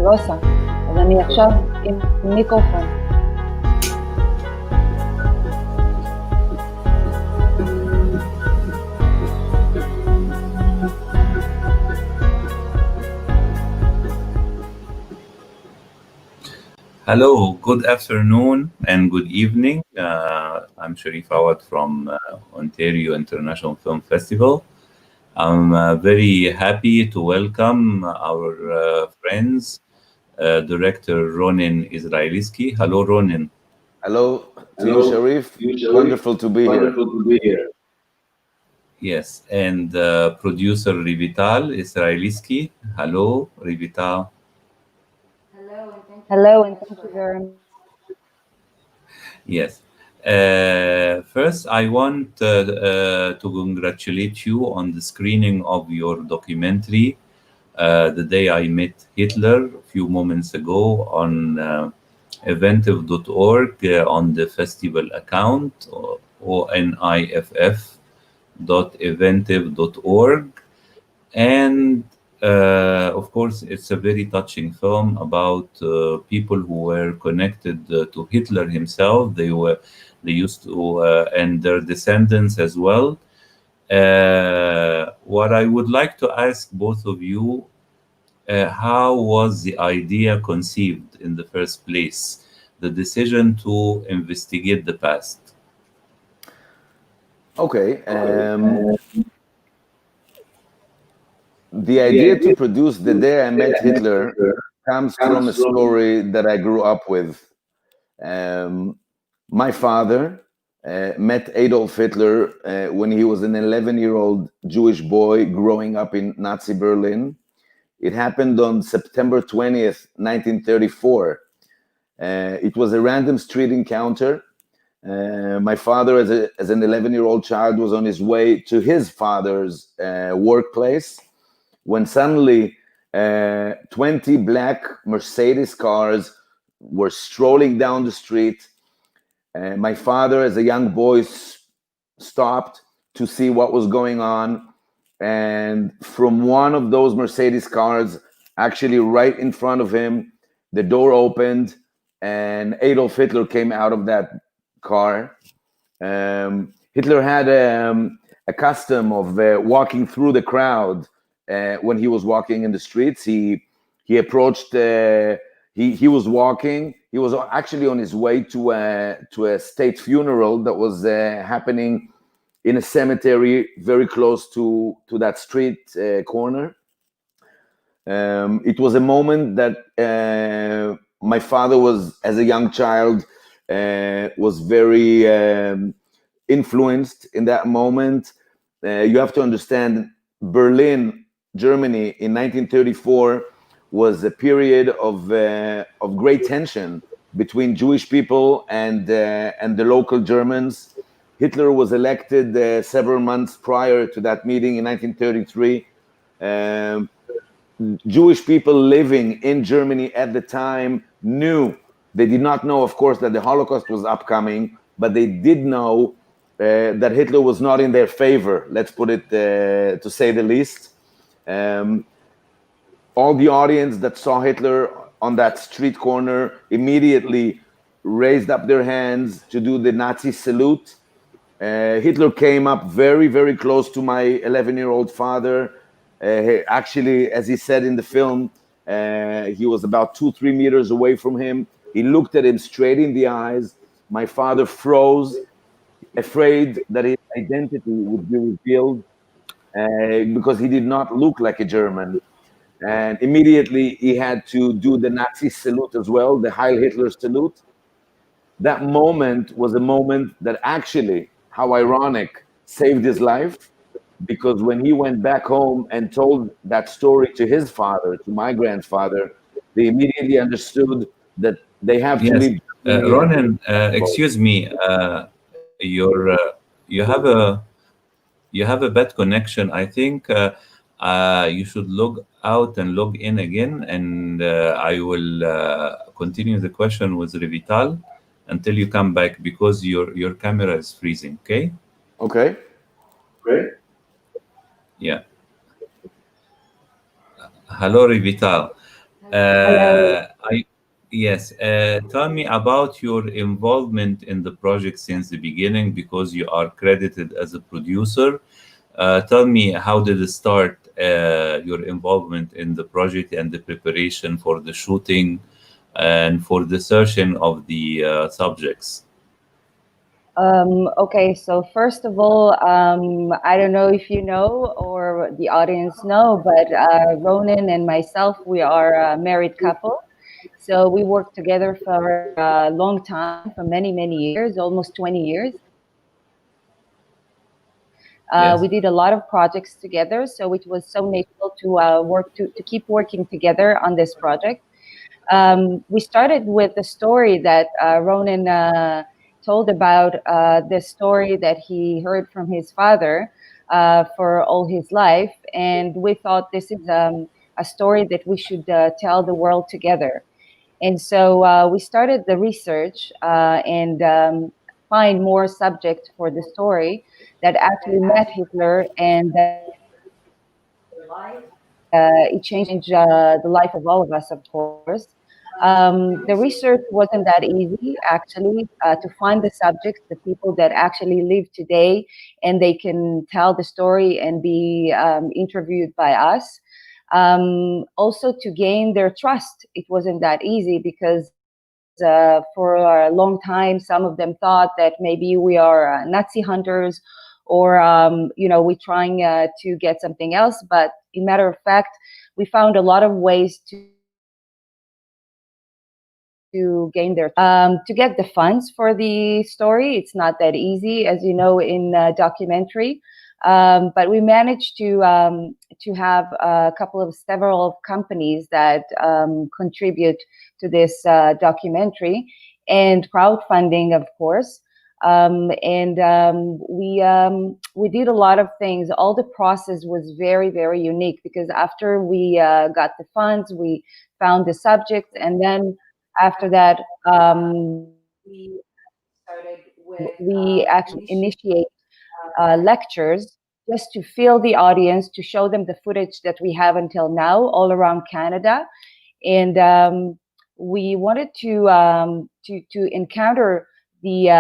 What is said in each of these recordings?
לא עושה. אז אני עכשיו עם מיקרופון. Hello, good afternoon and good evening. I'm Sharif Awad from Ontario International Film Festival. I'm very happy to welcome our friends, Director Ronen Israelski. Hello, Ronen. Hello to you, Sharif. Wonderful to be here. Yes, and producer Revital Israelski. Hello, Revital. Hello, and thank you very much. Yes. First, I want to congratulate you on the screening of your documentary, The Day I Met Hitler, a few moments ago on eventive.org on the festival account, oniff.eventive.org. And of course, it's a very touching film about people who were connected to Hitler himself. They used to, and their descendants as well. What I would like to ask both of you, how was the idea conceived in the first place? The decision to investigate the past. Okay. The idea to produce The Day I Met Hitler comes from a story that I grew up with. My father met Adolf Hitler when he was an 11-year-old Jewish boy growing up in Nazi Berlin. It happened on September 20th, 1934. It was a random street encounter. My father, as an 11-year-old child, was on his way to his father's workplace when suddenly 20 black Mercedes cars were strolling down the street. My father, as a young boy, stopped to see what was going on. And from one of those Mercedes cars, actually right in front of him, the door opened and Adolf Hitler came out of that car. Hitler had a custom of walking through the crowd when he was walking in the streets. He approached, he was walking. He was actually on his way to a state funeral that was happening in a cemetery very close to that street corner. It was a moment that my father was, as a young child, was very influenced in that moment. You have to understand, Berlin, Germany, in 1934 was a period of great tension between Jewish people and the local Germans. Hitler was elected several months prior to that meeting in 1933. Jewish people living in Germany at the time knew, they did not know, of course, that the Holocaust was upcoming, but they did know that Hitler was not in their favor, let's put it to say the least. All the audience that saw Hitler on that street corner immediately raised up their hands to do the Nazi salute. Hitler came up very, very close to my 11-year-old father. Actually, as he said in the film, he was about 2-3 meters away from him. He looked at him straight in the eyes. My father froze, afraid that his identity would be revealed because he did not look like a German. And immediately he had to do the Nazi salute as well, the Heil Hitler salute. That moment was a moment that actually, how ironic, saved his life. Because when he went back home and told that story to his father, to my grandfather, they immediately understood that they have to leave. Ronen, excuse me, you have a bad connection. I think you should log out and log in again, and I will continue the question with Revital until you come back, because your camera is freezing. Okay. Okay. Great. Yeah. Hello, Revital. Hello. Yes, tell me about your involvement in the project since the beginning, because you are credited as a producer. Tell me, how did it start, your involvement in the project and the preparation for the shooting and for the searching of the subjects? Okay, so first of all, I don't know if you know or the audience know, but Ronen and myself, we are a married couple. So we worked together for a long time, for many, many years, almost 20 years. Yes. We did a lot of projects together, so it was so natural to to keep working together on this project. We started with the story that Ronan told about the story that he heard from his father for all his life, and we thought this is a story that we should tell the world together. And so we started the research and find more subjects for the story that actually met Hitler, and it changed the life of all of us, of course. The research wasn't that easy, actually, to find the subjects, the people that actually live today, and they can tell the story and be interviewed by us. Also, to gain their trust, it wasn't that easy because for a long time, some of them thought that maybe we are Nazi hunters, or we're trying to get something else. But in matter of fact, we found a lot of ways to gain their to get the funds for the story. It's not that easy, as you know, in documentary. But we managed to have a couple of several companies that contribute to this documentary, and crowdfunding, of course. We did a lot of things. All the process was very, very unique, because after we got the funds, we found the subject, and then after that, we actually initiate lectures just to fill the audience, to show them the footage that we have until now all around Canada. And we wanted to encounter the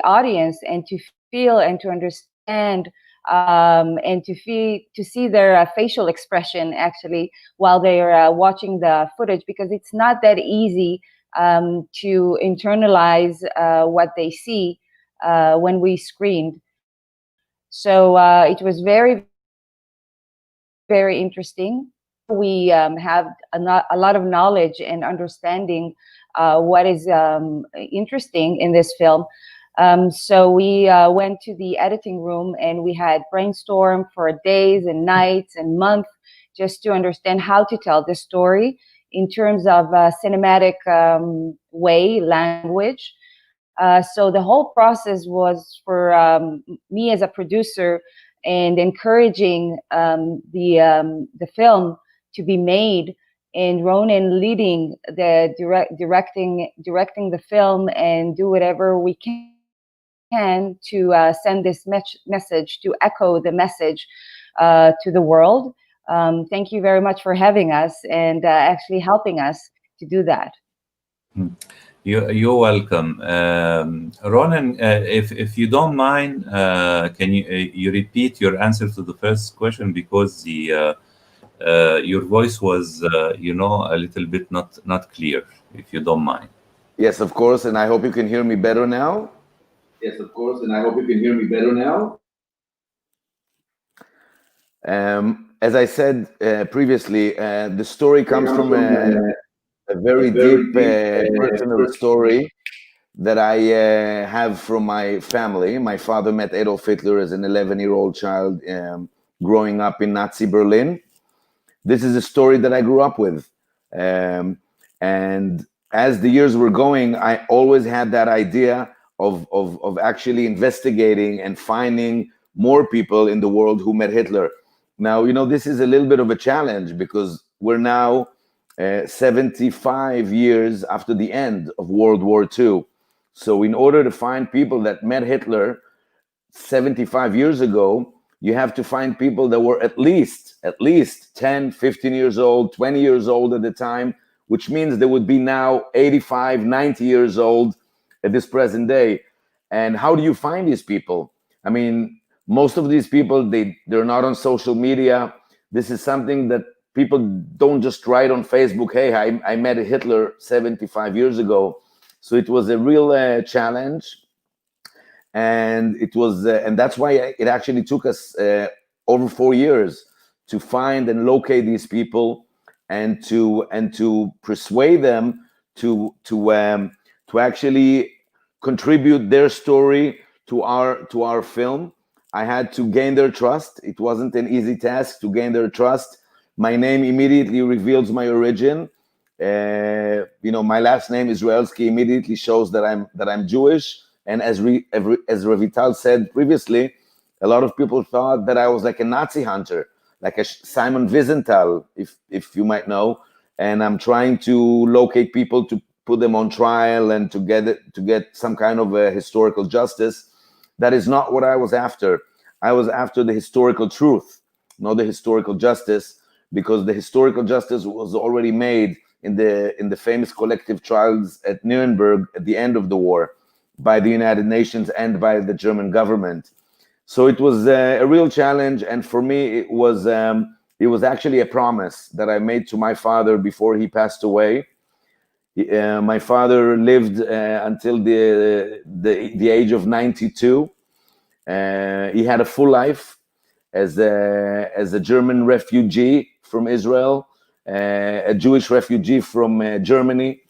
audience, and to feel and to understand, and to see their facial expression, actually, while they're watching the footage, because it's not that easy to internalize what they see when we screened. So it was very, very interesting. We have a lot of knowledge and understanding what is interesting in this film. So we went to the editing room, and we had brainstorm for days and nights and months, just to understand how to tell the story in terms of cinematic way, language. So the whole process was for me as a producer, and encouraging the film to be made, and Ronen leading the directing the film, and do whatever we can to send this message, to echo the message to the world. Thank you very much for having us, and actually helping us to do that. You're welcome. Ronan, if you don't mind, can you repeat your answer to the first question, because your voice was a little bit not clear, if you don't mind. Yes, of course, and I hope you can hear me better now. Yes, of course, and I hope you can hear me better now. As I said previously, the story comes from a very deep personal story that I have from my family. My father met Adolf Hitler as an 11-year-old child growing up in Nazi Berlin. This is a story that I grew up with. And as the years were going, I always had that idea of actually investigating and finding more people in the world who met Hitler. Now, this is a little bit of a challenge, because we're now 75 years after the end of World War II. So in order to find people that met Hitler 75 years ago, you have to find people that were at least 10, 15 years old, 20 years old at the time, which means they would be now 85, 90 years old at this present day. And how do you find these people? I mean, most of these people, they're not on social media. This is something that people don't just write on Facebook, hey, I met Hitler 75 years ago. So it was a real challenge. And it was, and that's why it actually took us over 4 years to find and locate these people, and to persuade them to actually contribute their story to our film. I had to gain their trust. It wasn't an easy task to gain their trust. My name immediately reveals my origin. My last name Israelski immediately shows that I'm Jewish. And as Revital said previously, a lot of people thought that I was like a Nazi hunter, like a Simon Wiesenthal, if you might know. And I'm trying to locate people to put them on trial and to get some kind of a historical justice. That is not what I was after. I was after the historical truth, not the historical justice, because the historical justice was already made in the famous collective trials at Nuremberg at the end of the war, by the United Nations and by the German government. So it was a real challenge, and for me, it was actually a promise that I made to my father before he passed away. My father lived until the age of 92. He had a full life as a German refugee from Israel, a Jewish refugee from Germany.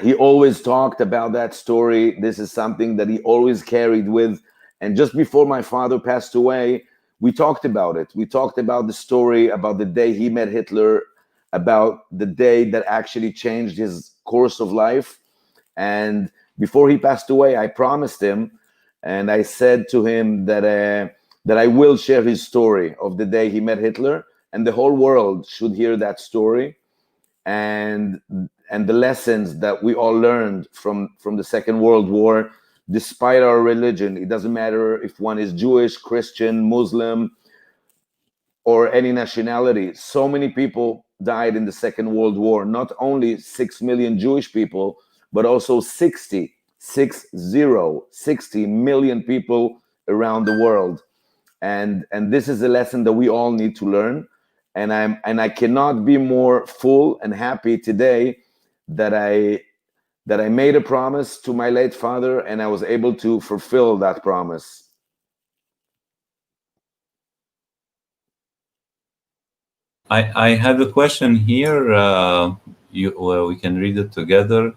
He always talked about that story. This is something that he always carried with. And just before my father passed away, we talked about it. We talked about the story, about the day he met Hitler, about the day that actually changed his course of life. And before he passed away, I promised him, and I said to him that I will share his story of the day he met Hitler, and the whole world should hear that story. And the lessons that we all learned from the Second World War, despite our religion. It doesn't matter if one is Jewish, Christian, Muslim, or any nationality. So many people died in the Second World War, not only 6 million Jewish people, but also 60 million people around the world. And this is a lesson that we all need to learn. And I cannot be more full and happy today that I made a promise to my late father, and I was able to fulfill that promise. I have a question here. We can read it together.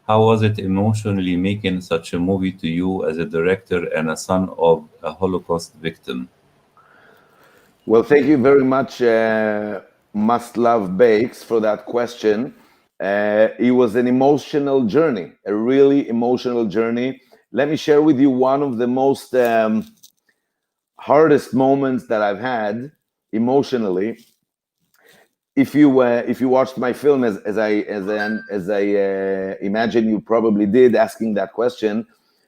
How was it emotionally making such a movie to you as a director and a son of a Holocaust victim? Well, thank you very much, Must Love Bakes, for that question. It was an emotional journey, a really emotional journey. Let me share with you one of the most hardest moments that I've had emotionally. If you watched my film, as I imagine you probably did, asking that question,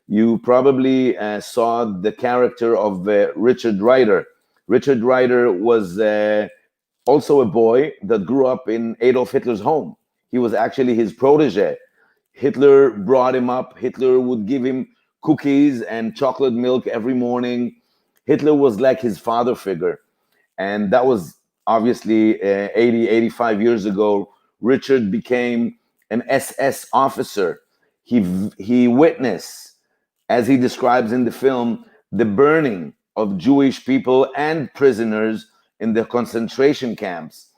you probably saw the character of Richard Ryder. Richard Ryder was also a boy that grew up in Adolf Hitler's home. He was actually his protege. Hitler brought him up. Hitler would give him cookies and chocolate milk every morning. Hitler was like his father figure. And that was obviously 85 years ago. Richard became an SS officer. He witnessed, as he describes in the film, the burning of Jewish people and prisoners in the concentration camps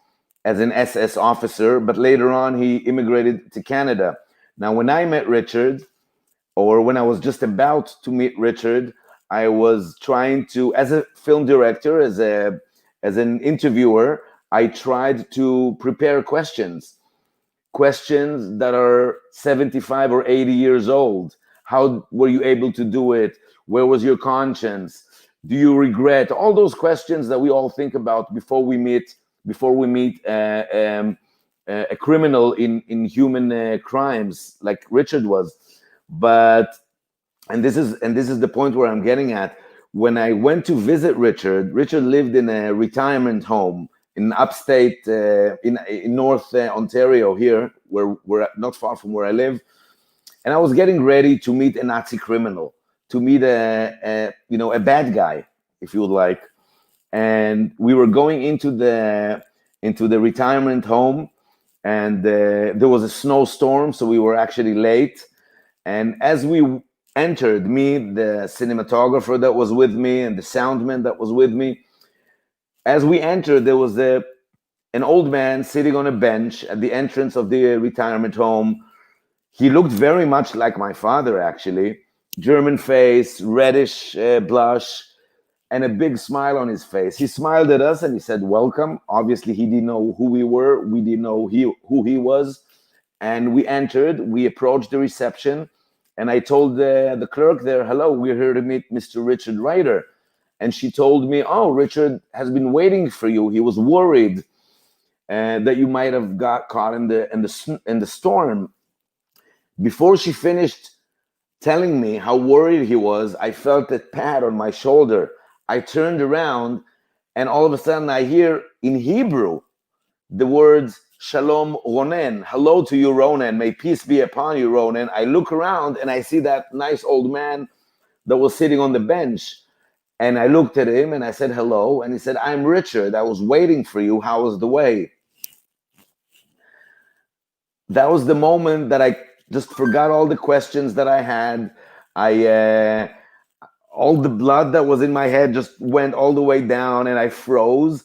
as an SS officer, but later on he immigrated to Canada. Now, when I met Richard, or when I was just about to meet Richard, I was trying to, as a film director, as an interviewer, I tried to prepare questions that are 75 or 80 years old. How were you able to do it? Where was your conscience? Do you regret? All those questions that we all think about before we meet a criminal in human crimes like Richard was. And this is the point where I'm getting at. When I went to visit Richard lived in a retirement home in upstate, in North Ontario here, where we're not far from where I live. And I was getting ready to meet a Nazi criminal, to meet a bad guy, if you would like. And we were going into the retirement home, and there was a snowstorm, so we were actually late. And as we entered, me, the cinematographer that was with me, and the soundman that was with me, as we entered, there was an old man sitting on a bench at the entrance of the retirement home. He looked very much like my father, actually. German face, reddish blush, and a big smile on his face. He smiled at us and he said, "Welcome." Obviously, he didn't know who we were. We didn't know who he was. And we entered, we approached the reception, and I told the clerk there, "Hello, we're here to meet Mr. Richard Ryder." And she told me, "Oh, Richard has been waiting for you. He was worried that you might have got caught in the storm." Before she finished telling me how worried he was, I felt a pat on my shoulder. I turned around, and all of a sudden I hear in Hebrew the words, "Shalom, Ronen." Hello to you, Ronen. May peace be upon you, Ronen. I look around and I see that nice old man that was sitting on the bench. And I looked at him and I said, "Hello." And he said, "I'm Richard. I was waiting for you. How was the way?" That was the moment that I just forgot all the questions that I had. All the blood that was in my head just went all the way down, and I froze.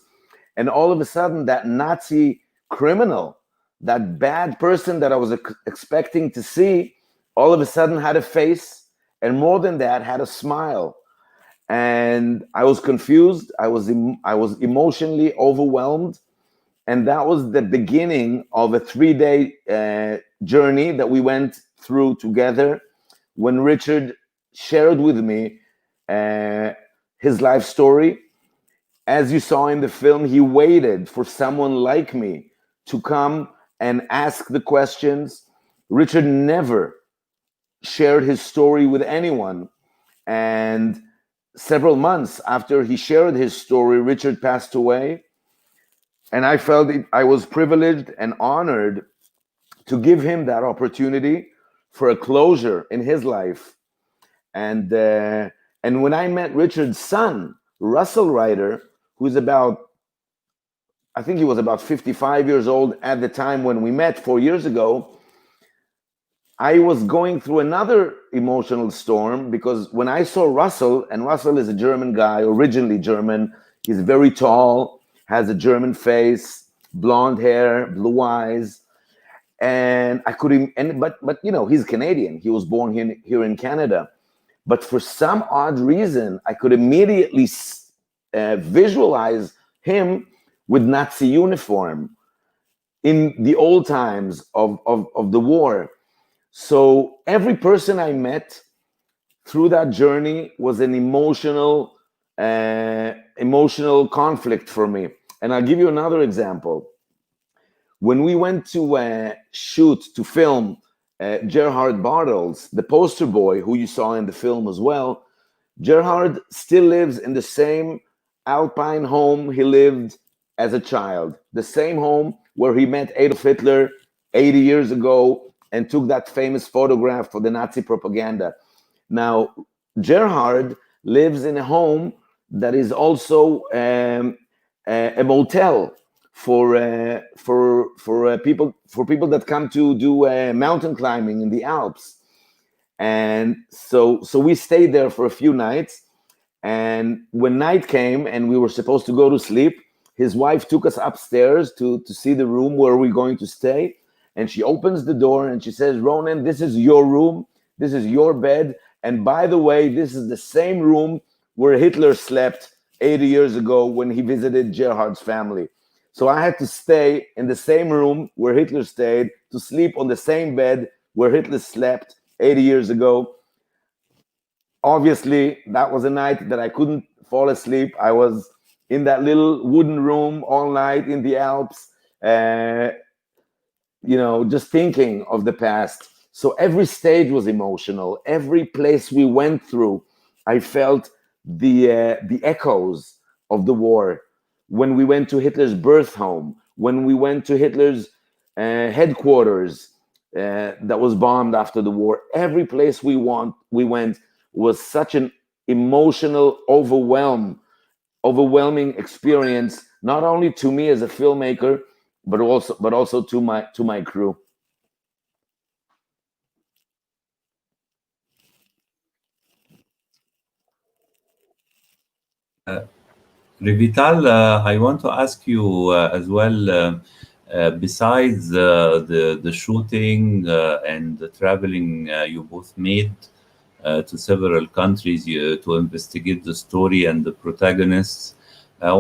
And all of a sudden, that Nazi criminal, that bad person that I was expecting to see, all of a sudden had a face, and more than that, had a smile. And I was confused. I was emotionally overwhelmed. And that was the beginning of a 3-day journey that we went through together, when Richard shared with me his life story. As you saw in the film, he waited for someone like me to come and ask the questions. Richard never shared his story with anyone. And several months after he shared his story, Richard passed away. And I felt I was privileged and honored to give him that opportunity for a closure in his life. And when I met Richard's son, Russell Ryder, who's I think he was about 55 years old at the time when we met 4 years ago, I was going through another emotional storm, because when I saw Russell, and Russell is a German guy, originally German, he's very tall, has a German face, blonde hair, blue eyes, and I couldn't. But he's Canadian. He was born here in Canada. But for some odd reason, I could immediately visualize him with Nazi uniform in the old times of the war. So every person I met through that journey was an emotional conflict for me. And I'll give you another example. When we went to film Gerhard Bartels, the poster boy who you saw in the film as well, Gerhard still lives in the same Alpine home he lived as a child, the same home where he met Adolf Hitler 80 years ago and took that famous photograph for the Nazi propaganda. Now, Gerhard lives in a home that is also a motel for people that come to do mountain climbing in the Alps. And so we stayed there for a few nights. And when night came and we were supposed to go to sleep, his wife took us upstairs to see the room where we're going to stay. And she opens the door and she says, "Ronen, this is your room. This is your bed. And by the way, this is the same room where Hitler slept 80 years ago when he visited Gerhard's family." So I had to stay in the same room where Hitler stayed, to sleep on the same bed where Hitler slept 80 years ago. Obviously, that was a night that I couldn't fall asleep. I was in that little wooden room all night in the Alps, just thinking of the past. So every stage was emotional. Every place we went through, I felt the echoes of the war. when we went to Hitler's birth home, when we went to Hitler's headquarters that was bombed after the war. Every place we went was such an emotional, overwhelming experience, not only to me as a filmmaker, but also to my crew. Revital, I want to ask you as well. Besides the shooting and the traveling you both made to several countries to investigate the story and the protagonists, I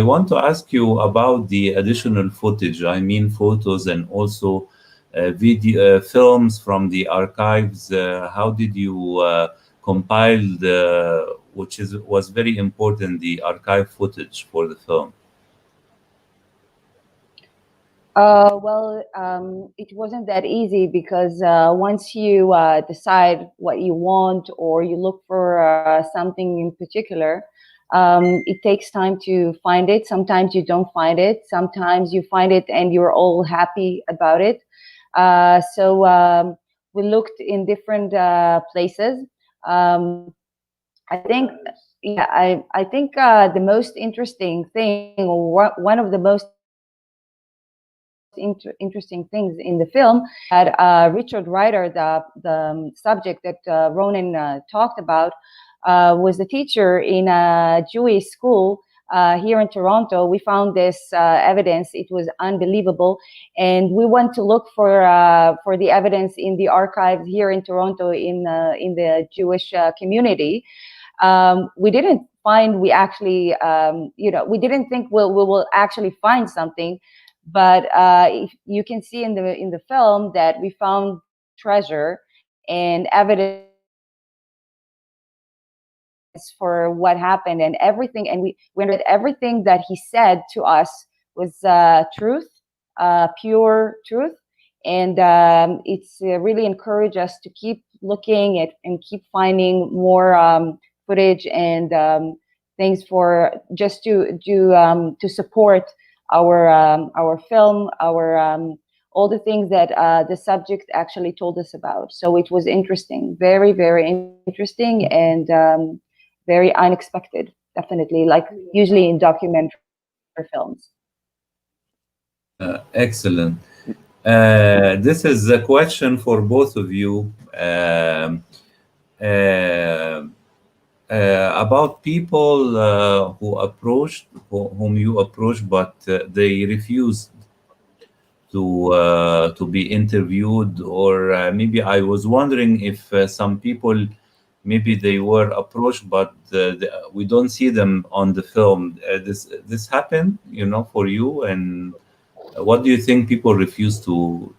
want to ask you about the additional footage. I mean, photos and also video films from the archives. How did you compile which was very important, the archive footage for the film? It wasn't that easy because once you decide what you want or you look for something in particular, it takes time to find it. Sometimes you don't find it. Sometimes you find it and you're all happy about it. So we looked in different places. I think, yeah, I think the most interesting thing, or one of the most interesting things in the film, that Richard Ryder, the subject that Ronen talked about, was the teacher in a Jewish school here in Toronto. We found this evidence. It was unbelievable, and we went to look for the evidence in the archives here in Toronto in the Jewish community. We didn't find. We actually, we didn't think we will actually find something. But you can see in the film that we found treasure and evidence for what happened and everything, and we understood that everything that he said to us was truth, pure truth, and it's really encouraged us to keep looking at and keep finding more footage and things for just to support our film, all the things that the subject actually told us about. So it was interesting, very, very interesting, and very unexpected, definitely, like usually in documentary films. Excellent. This is a question for both of you. About people whom you approached, but they refused to be interviewed, or maybe I was wondering if some people, maybe they were approached, but we don't see them on the film. This happened, for you, and what do you think people refuse to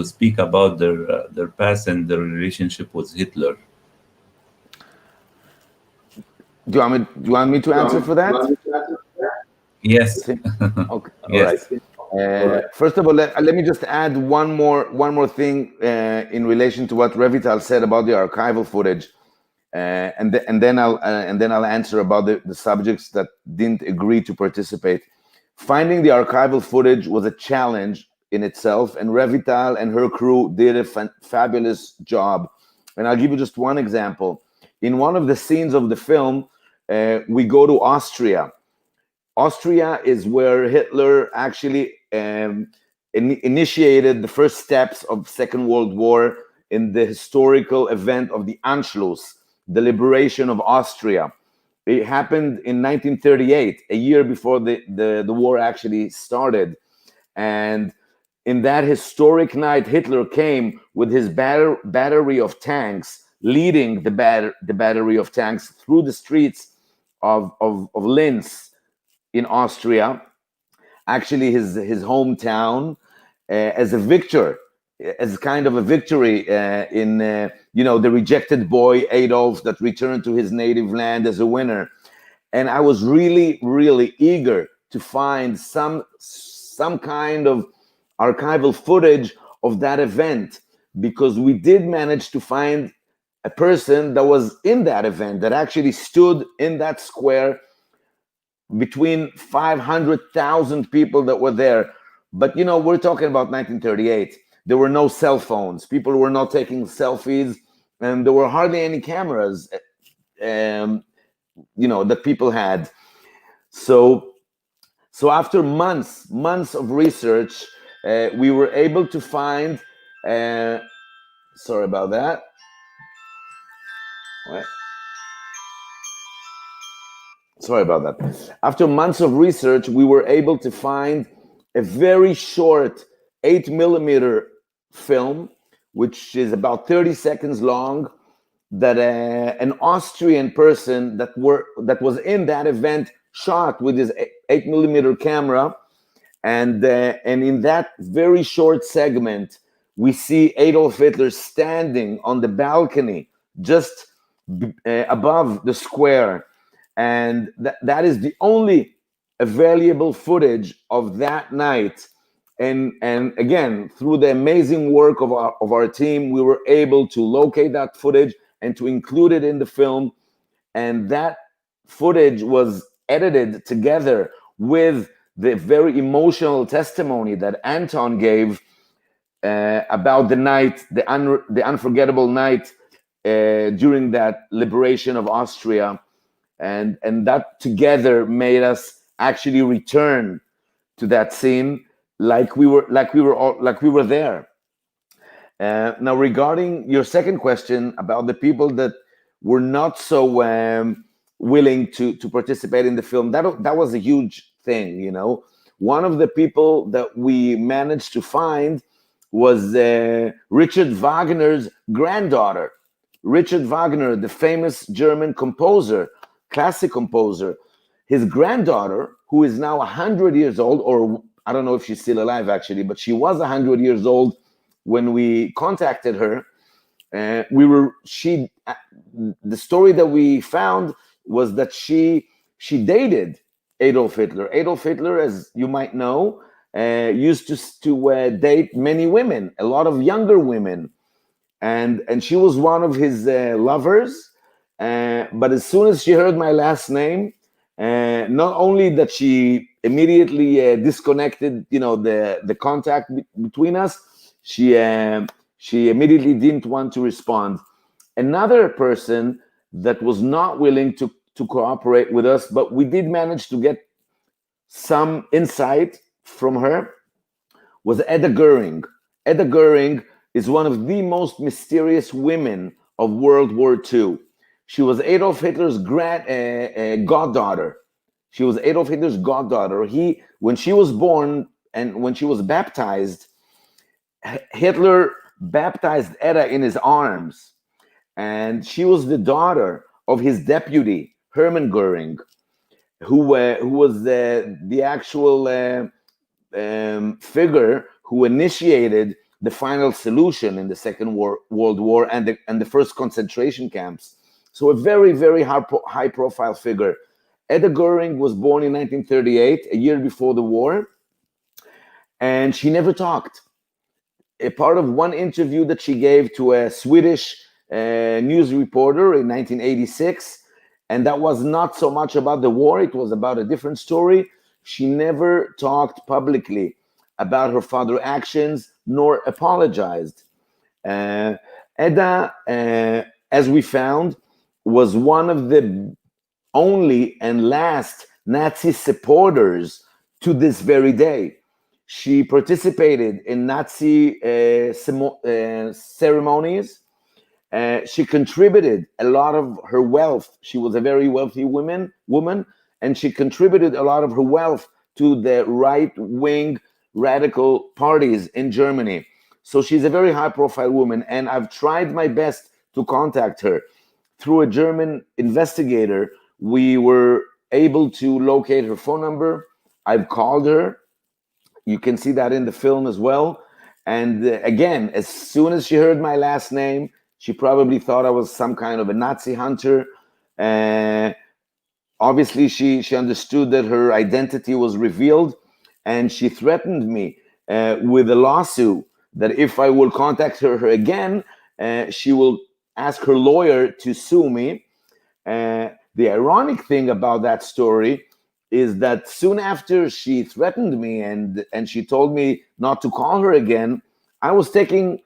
speak about their past and their relationship with Hitler? Do you want me to answer for that? Yes. Okay. All Yes. right. First of all, let me just add one more thing in relation to what Revital said about the archival footage, and then I'll answer about the subjects that didn't agree to participate. Finding the archival footage was a challenge in itself, and Revital and her crew did a fabulous job. And I'll give you just one example. In one of the scenes of the film, we go to Austria. Austria is where Hitler actually initiated the first steps of Second World War in the historical event of the Anschluss, the liberation of Austria. It happened in 1938, a year before the war actually started. And in that historic night, Hitler came with his battery of tanks, leading the battery of tanks through the streets of Linz in Austria, actually his hometown, as a victor, as kind of a victory in the rejected boy Adolf that returned to his native land as a winner. And I was really, really eager to find some kind of archival footage of that event, because we did manage to find a person that was in that event, that actually stood in that square between 500,000 people that were there. But we're talking about 1938. There were no cell phones. People were not taking selfies, and there were hardly any cameras, that people had. So after months of research, we were able to find. Sorry about that. What? Sorry about that. After months of research, we were able to find a very short 8mm film, which is about 30 seconds long, that an Austrian person that was in that event shot with his 8mm camera. And in that very short segment, we see Adolf Hitler standing on the balcony just above the square. And that is the only available footage of that night. And again, through the amazing work of our team, we were able to locate that footage and to include it in the film. And that footage was edited together with the very emotional testimony that Anton gave about the night, the unforgettable night during that liberation of Austria. And that together made us actually return to that scene like we were there. Now, regarding your second question about the people that were not so willing to participate in the film, that was a huge thing. One of the people that we managed to find was Richard Wagner's granddaughter. Richard Wagner, the famous German composer, classic composer. His granddaughter, who is now 100 years old, or I don't know if she's still alive actually, but she was 100 years old when we contacted her. The story that we found was that she dated Adolf Hitler. Adolf Hitler, as you might know, used to date many women, a lot of younger women, and she was one of his lovers. But as soon as she heard my last name, not only that she immediately disconnected, the contact between us, she immediately didn't want to respond. Another person that was not willing to cooperate with us, but we did manage to get some insight from her, was Edda Goering. Edda Goering is one of the most mysterious women of World War II. She was Adolf Hitler's goddaughter. She was Adolf Hitler's goddaughter. When she was born and when she was baptized, Hitler baptized Edda in his arms. And she was the daughter of his deputy, Hermann Goering, who was the actual figure who initiated the final solution in the Second World War and the first concentration camps. So a very, very high-profile figure. Edda Goering was born in 1938, a year before the war, and she never talked. A part of one interview that she gave to a Swedish news reporter in 1986, and that was not so much about the war, it was about a different story. She never talked publicly about her father's actions, nor apologized. Edda, as we found, was one of the only and last Nazi supporters to this very day. She participated in Nazi ceremonies. She contributed a lot of her wealth. She was a very wealthy woman, and she contributed a lot of her wealth to the right-wing radical parties in Germany. So she's a very high-profile woman, and I've tried my best to contact her. Through a German investigator, we were able to locate her phone number. I've called her. You can see that in the film as well. And again, as soon as she heard my last name, she probably thought I was some kind of a Nazi hunter. Obviously, she understood that her identity was revealed, and she threatened me with a lawsuit that if I will contact her again, she will ask her lawyer to sue me. The ironic thing about that story is that soon after she threatened me and she told me not to call her again, I was taking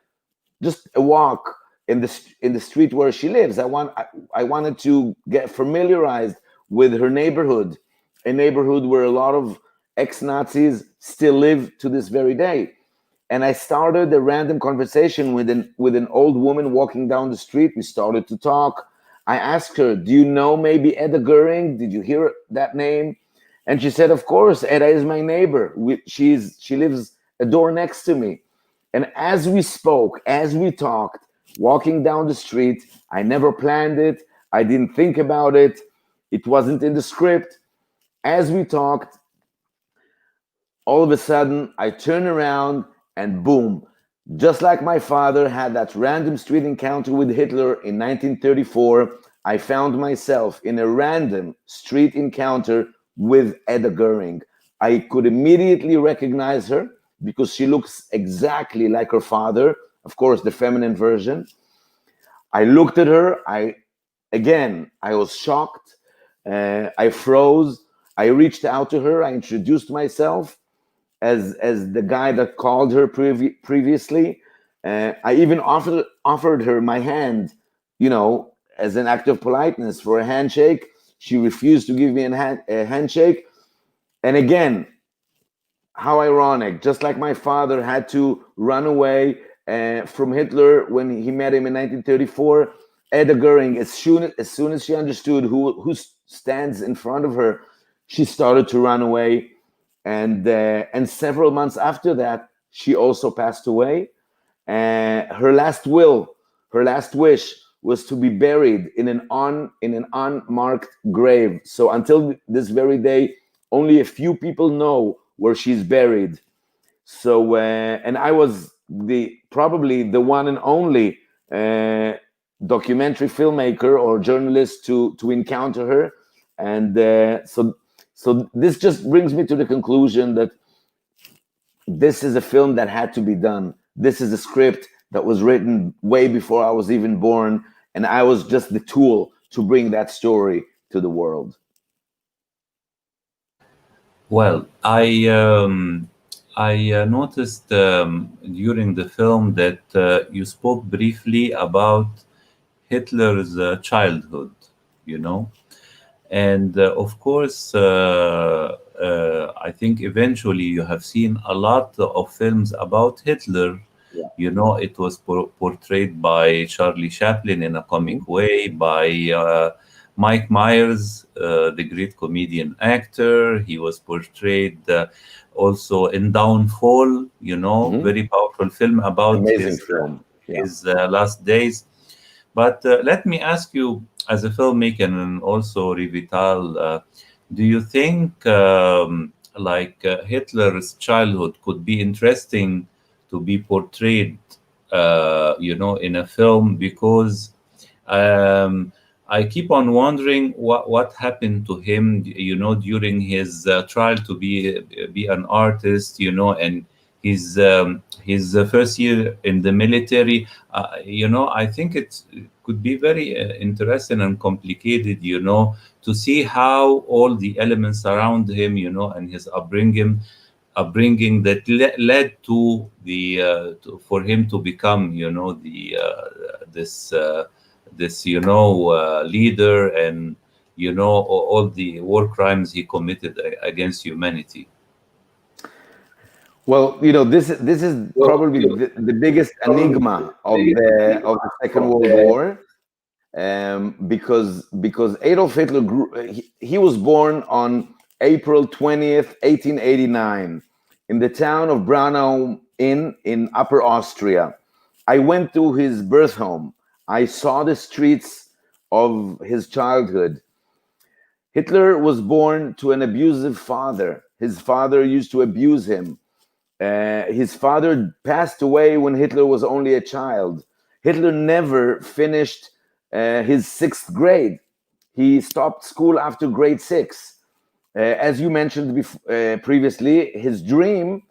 just a walk in the street where she lives. I wanted to get familiarized with her neighborhood, a neighborhood where a lot of ex-Nazis still live to this very day. And I started a random conversation with an old woman walking down the street. We started to talk. I asked her, "Do you know maybe Edda Goering? Did you hear that name?" And she said, "Of course, Edda is my neighbor. She lives a door next to me." And as we spoke, as we talked, walking down the street, I never planned it. I didn't think about it. It wasn't in the script. As we talked, all of a sudden, I turn around and boom, just like my father had that random street encounter with Hitler in 1934, I found myself in a random street encounter with Edda Goering. I could immediately recognize her because she looks exactly like her father, of course, the feminine version. I looked at her. I was shocked. I froze. I reached out to her. I introduced myself as the guy that called her previously. I even offered her my hand, as an act of politeness for a handshake. She refused to give me a handshake. And again, how ironic, just like my father had to run away from Hitler when he met him in 1934, Edda Goering, as soon as she understood who stands in front of her, she started to run away. And several months after that, she also passed away. Her last wish was to be buried in an unmarked grave. So until this very day, only a few people know where she's buried. So and I was probably the one and only documentary filmmaker or journalist to encounter her. And so this just brings me to the conclusion that this is a film that had to be done. This is a script that was written way before I was even born, and I was just the tool to bring that story to the world. Well, I noticed during the film that you spoke briefly about Hitler's childhood, and of course, I think eventually you have seen a lot of films about Hitler. Yeah. It was portrayed by Charlie Chaplin in a comic way, by Mike Myers, the great comedian actor. He was portrayed also in Downfall, very powerful film about Amazing film. Yeah. his last days. But let me ask you, as a filmmaker and also Revital, do you think Hitler's childhood could be interesting to be portrayed, in a film? Because I keep on wondering what happened to him, during his trial to be an artist, and his first year in the military. I think it could be very interesting and complicated, to see how all the elements around him, and his upbringing that led to for him to become, this leader, and all the war crimes he committed against humanity. Well, this is probably the biggest enigma of the Second World War, because Adolf Hitler he was born on April 20th, 1889, in the town of Braunau in Upper Austria. I went to his birth home. I saw the streets of his childhood. Hitler was born to an abusive father. His father used to abuse him. His father passed away when Hitler was only a child. Hitler never finished his 6th grade. He stopped school after grade 6. As you mentioned previously, his dream,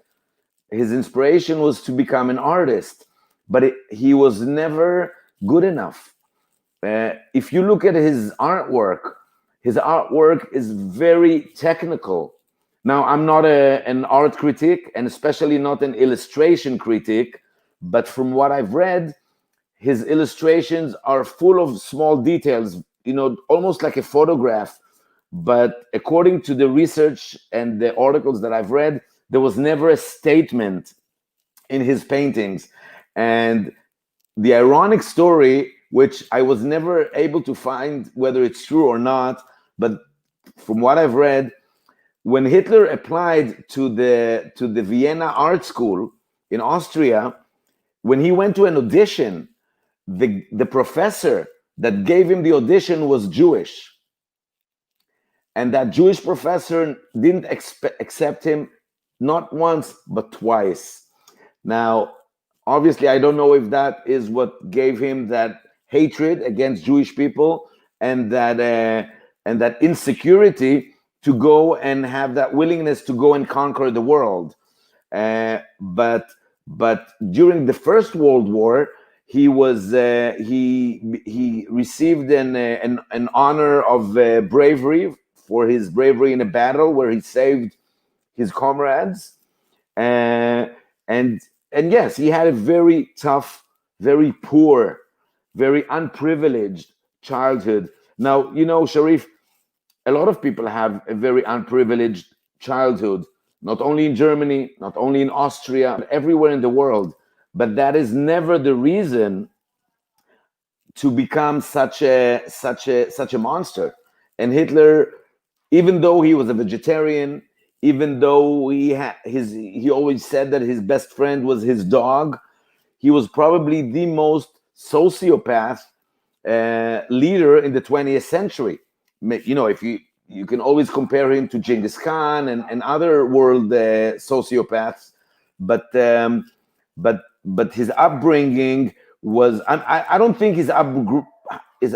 his inspiration was to become an artist, but he was never good enough. If you look at his artwork, His artwork is very technical. Now, I'm not an art critic, and especially not an illustration critic, but from what I've read, his illustrations are full of small details, almost like a photograph. But according to the research and the articles that I've read, there was never a statement in his paintings. And the ironic story, which I was never able to find whether it's true or not, but from what I've read, when Hitler applied to the Vienna Art School in Austria, when he went to an audition, the professor that gave him the audition was Jewish. And that Jewish professor didn't accept him not once, but twice. Now, obviously, I don't know if that is what gave him that hatred against Jewish people and that insecurity to go and have that willingness to go and conquer the world. But during the First World War, he received an honor of bravery for his bravery in a battle where he saved his comrades. And yes, he had a very tough, very poor, very unprivileged childhood. Now, Sharif, a lot of people have a very unprivileged childhood, not only in Germany, not only in Austria, but everywhere in the world. But that is never the reason to become such a monster. And Hitler, even though he was a vegetarian, even though he always said that his best friend was his dog, he was probably the most sociopath leader in the 20th century. If you can always compare him to Genghis Khan and other world sociopaths, but his upbringing was, I don't think his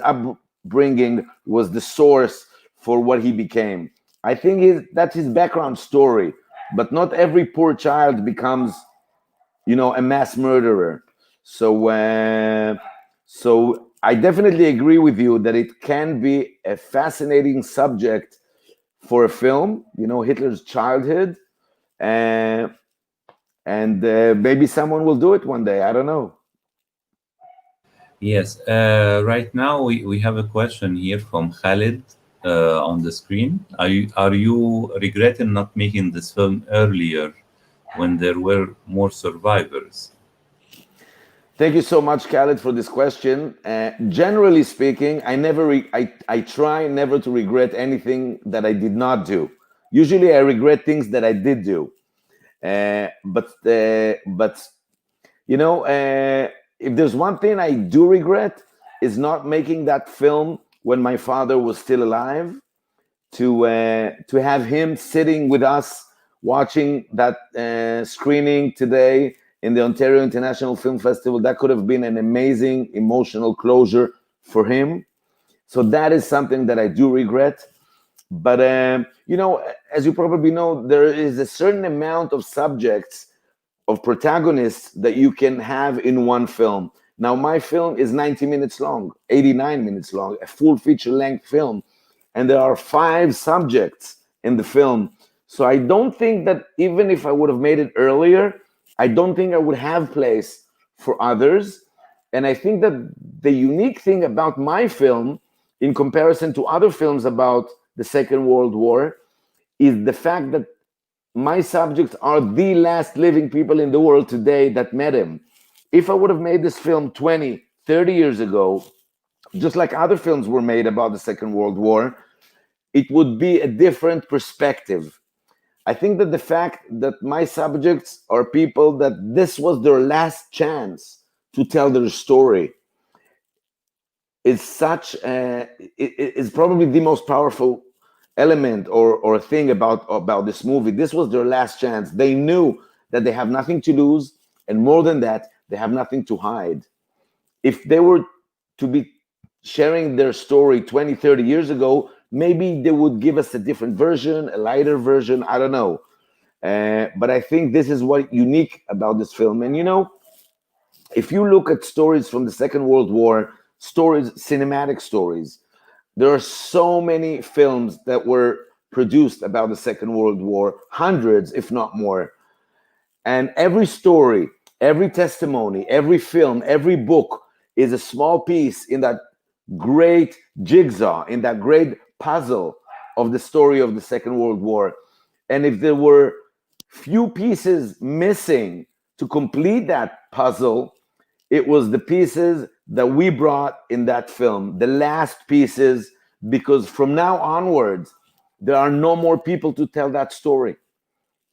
upbringing was the source for what he became. I think that's his background story, but not every poor child becomes, a mass murderer. So I definitely agree with you that it can be a fascinating subject for a film, Hitler's childhood, and maybe someone will do it one day. I don't know. Yes, right now we have a question here from Khalid on the screen. Are you regretting not making this film earlier when there were more survivors? Thank you so much, Khalid, for this question. Generally speaking, I try never to regret anything that I did not do. Usually, I regret things that I did do. But if there's one thing I do regret, is not making that film when my father was still alive. To have him sitting with us watching that screening today in the Ontario International Film Festival, that could have been an amazing emotional closure for him. So that is something that I do regret. But, as you probably know, there is a certain amount of subjects, of protagonists that you can have in one film. Now, my film is 90 minutes long, 89 minutes long, a full feature-length film. And there are 5 subjects in the film. So I don't think that even if I would have made it earlier, I don't think I would have place for others. And I think that the unique thing about my film, in comparison to other films about the Second World War, is the fact that my subjects are the last living people in the world today that met him. If I would have made this film 20, 30 years ago, just like other films were made about the Second World War, it would be a different perspective. I think that the fact that my subjects are people that this was their last chance to tell their story is probably the most powerful element or thing about this movie. This was their last chance. They knew that they have nothing to lose, and more than that, they have nothing to hide. If they were to be sharing their story 20, 30 years ago, maybe they would give us a different version, a lighter version, I don't know. But I think this is what's unique about this film. And if you look at stories from the Second World War, cinematic stories, there are so many films that were produced about the Second World War, hundreds, if not more. And every story, every testimony, every film, every book is a small piece in that great jigsaw, in that great puzzle of the story of the Second World War. And if there were few pieces missing to complete that puzzle, it was the pieces that we brought in that film, the last pieces, because from now onwards, there are no more people to tell that story.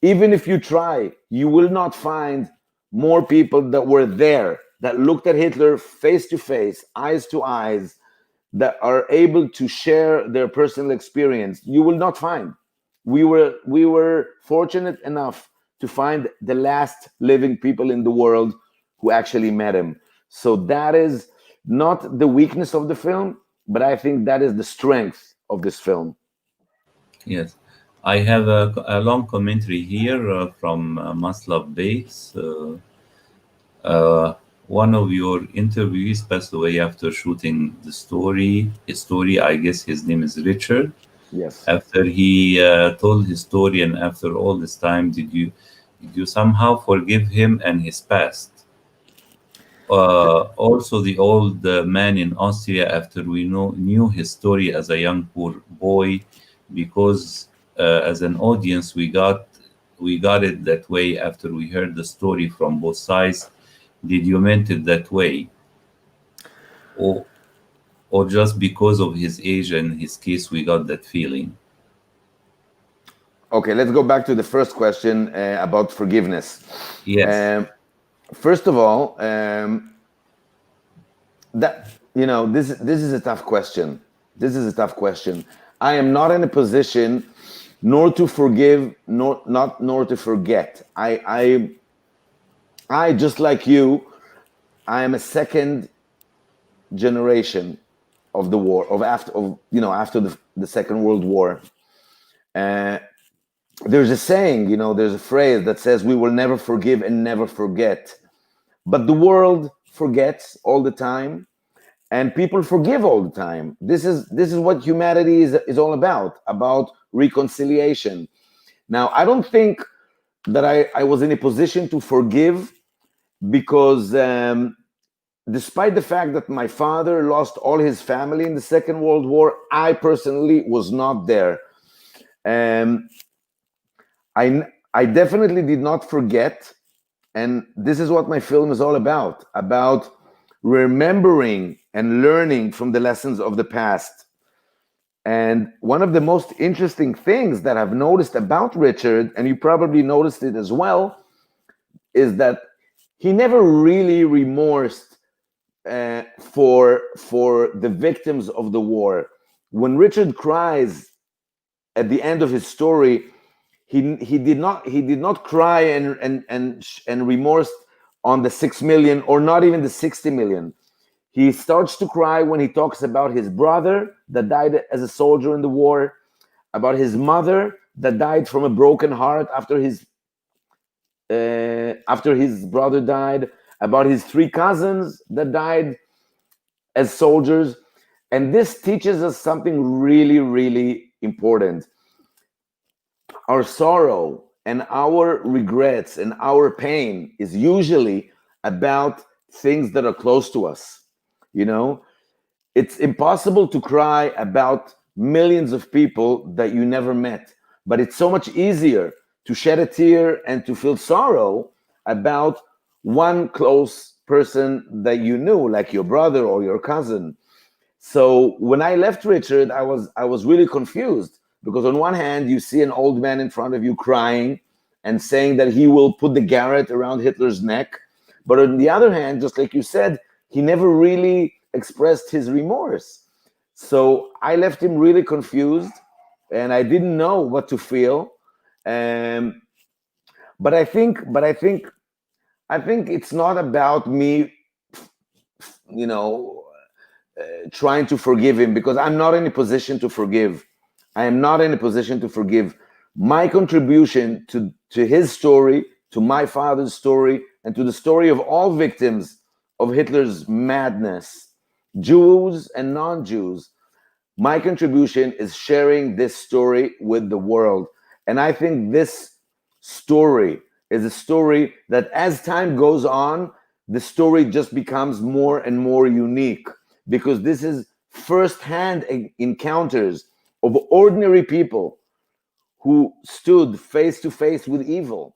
Even if you try, you will not find more people that were there, that looked at Hitler face to face, eyes to eyes, that are able to share their personal experience. You will not find. We were fortunate enough to find the last living people in the world who actually met him. So that is not the weakness of the film, but I think that is the strength of this film. Yes. I have a long commentary here from Maslav Bates. One of your interviewees passed away after shooting the story. His story, I guess his name is Richard. Yes. After he told his story, and after all this time, did you somehow forgive him and his past? Also, the old man in Austria, after we knew his story as a young poor boy, because as an audience we got it that way after we heard the story from both sides. Did you meant it that way, or just because of his age and his case we got that feeling? Okay, let's go back to the first question about forgiveness. Yes. First of all, that this is a tough question. This is a tough question. I am not in a position nor to forgive, nor to forget. I just like you, I am a second generation of the war, after the Second World War. There's a saying, there's a phrase that says we will never forgive and never forget. But the world forgets all the time, and people forgive all the time. This is what humanity is all about reconciliation. Now, I don't think that I was in a position to forgive because despite the fact that my father lost all his family in the Second World War, I personally was not there. I definitely did not forget, and this is what my film is all about remembering and learning from the lessons of the past. And one of the most interesting things that I've noticed about Richard, and you probably noticed it as well, is that he never really remorsed for the victims of the war. When Richard cries at the end of his story, he did not cry and remorse on the 6 million or not even the 60 million. He starts to cry when he talks about his brother that died as a soldier in the war, about his mother that died from a broken heart after his brother died, about his 3 cousins that died as soldiers. And this teaches us something really, really important. Our sorrow and our regrets and our pain is usually about things that are close to us. It's impossible to cry about millions of people that you never met, but it's so much easier to shed a tear and to feel sorrow about one close person that you knew, like your brother or your cousin. So when I left Richard, I was really confused, because on one hand, you see an old man in front of you crying and saying that he will put the garrote around Hitler's neck. But on the other hand, just like you said, he never really expressed his remorse. So I left him really confused, and I didn't know what to feel. But I think it's not about me, trying to forgive him, because I'm not in a position to forgive. I am not in a position to forgive. My contribution to his story, to my father's story, and to the story of all victims of Hitler's madness, Jews and non-Jews, My contribution is sharing this story with the world. And I think this story is a story that as time goes on, the story just becomes more and more unique, because this is firsthand encounters of ordinary people who stood face to face with evil.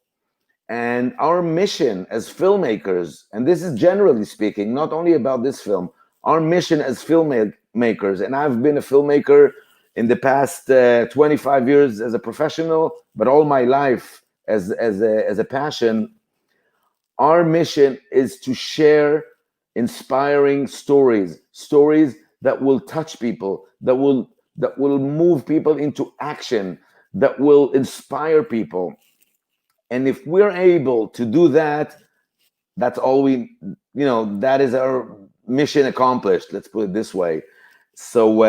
And our mission as filmmakers, and this is generally speaking, not only about this film, our mission as filmmakers, and I've been a filmmaker in the past 25 years as a professional, but all my life as a passion. Our mission is to share inspiring stories that will touch people, that will move people into action, that will inspire people. And if we're able to do that, that's all we, that is our mission accomplished. Let's put it this way. So,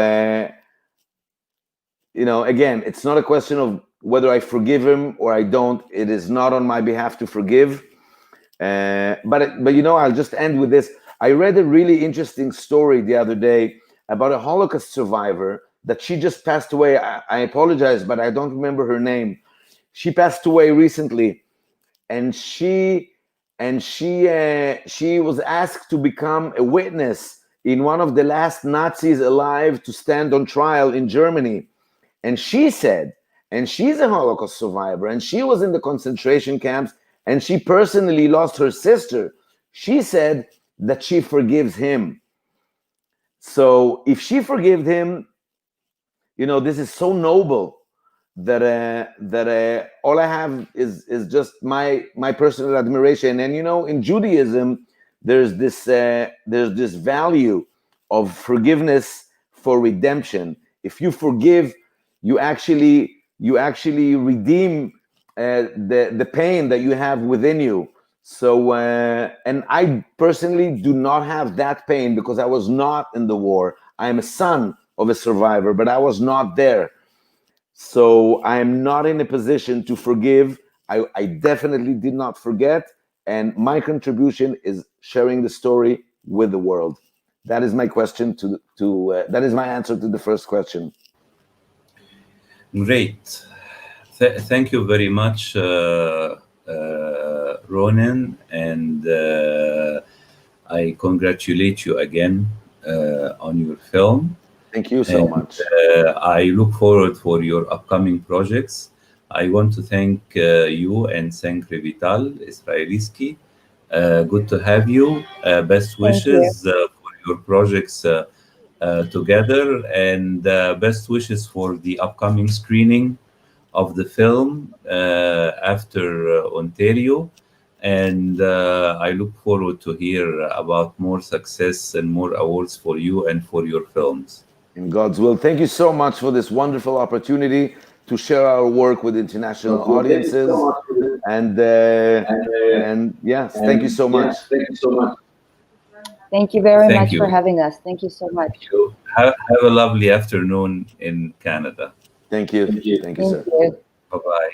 again, it's not a question of whether I forgive him or I don't. It is not on my behalf to forgive. But I'll just end with this. I read a really interesting story the other day about a Holocaust survivor that she just passed away. I apologize, but I don't remember her name. She passed away recently, and she was asked to become a witness in one of the last Nazis alive to stand on trial in Germany. And she said, and she's a Holocaust survivor, and she was in the concentration camps, and she personally lost her sister. She said that she forgives him. So if she forgave him, this is so noble that all I have is just my personal admiration. And in Judaism, there's this value of forgiveness for redemption. If you forgive, you actually redeem the pain that you have within you. So and I personally do not have that pain because I was not in the war. I am a son of a survivor, but I was not there. So I am not in a position to forgive. I definitely did not forget. And my contribution is sharing the story with the world. That is my question that is my answer to the first question. Great. Thank you very much, Ronen. And I congratulate you again on your film. Thank you so much. I look forward for your upcoming projects. I want to thank you and thank Revital Israelski. Good to have you. Best wishes for your projects together, and best wishes for the upcoming screening of the film after Ontario. And I look forward to hear about more success and more awards for you and for your films. In God's will. Thank you so much for this wonderful opportunity to share our work with international audiences. And yes, thank you so much. Thank you so much. Thank you very much for having us. Thank you so much. Have a lovely afternoon in Canada. Thank you. Thank you, sir. Bye-bye.